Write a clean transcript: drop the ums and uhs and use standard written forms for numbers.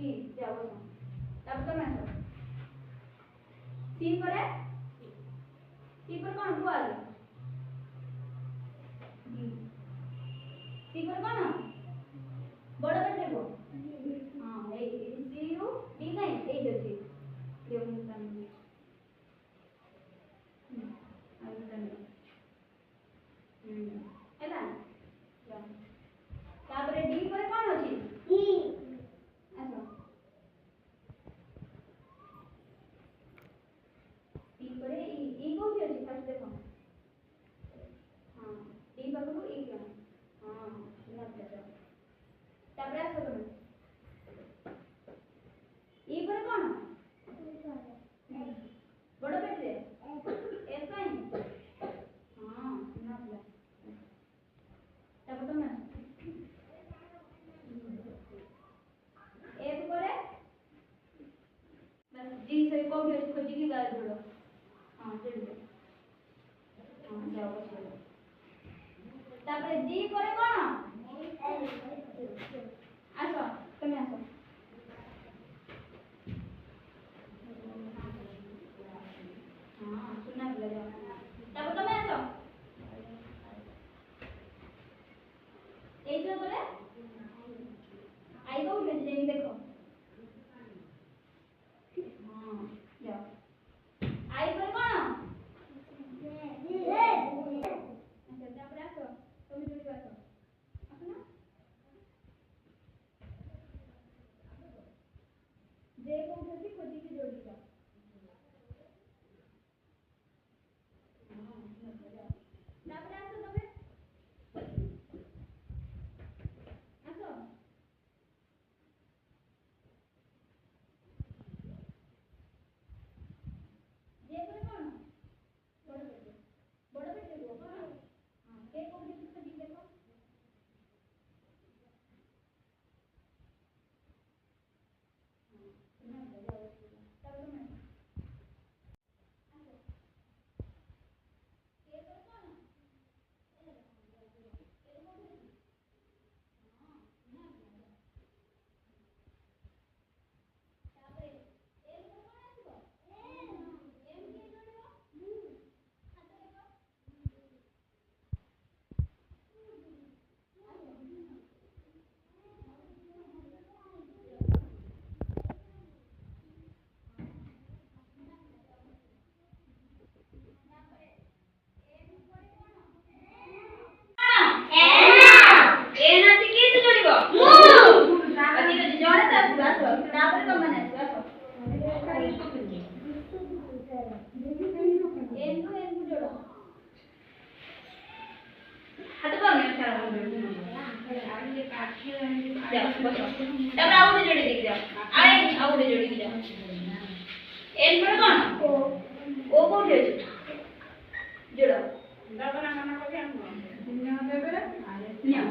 सी जाओ तब तो मैं सी पर है सी पर कौन को आ गया सी पर कौन बड़ा बेटे को हां ए सी यू डी नहीं ए जो सी ये मुंतन मुंतन हैला तापर डी पर कौन अछि ई आसो डी पर ई कोठी अछि फर्स्ट देखो हां डी पर को ई क्या हां ना देखो तापर आसो तुम ई पर कौन बड़ा बेटे ए काई हां ना तापर तुम एक करे बस जी से कोठी अछि खोजी की गाय जोड़ो हां चलो हां जाओ चलो तापर जी करे कोन आसो तुम आसो हां सुना ले जाओ तापर तुम आसो ए जो करे आई को भेज देंगे देखो हां जाओ आई पर कौन अच्छा तापर आसो तुम जोड़ी आसो आसो ना जे को उठती खोजी की जोड़ी का हां तापर आसो तुम आसो जे पर कौन बड़ा बेटे को कौन हां के को उठती खोजी देखो सुना ले जाओ तब तुम आसो के पर कौन ए को उठती हां सुना ले तापर ए पर कौन आसीबो एम के जोड़िबो हाथ देखो एना से किस जोड़िबो अजी तो जोड़े त आसो तापर तो माने आसो एन को जोड़ो हाथ पर नहीं सारा जाओ बसो तापर आउटे जोड़ी देख जाओ आए आउटे जोड़ी दे जाओ एन पर कौन ओ कोठे जोड़ो दादा ना को हम निया देबे निया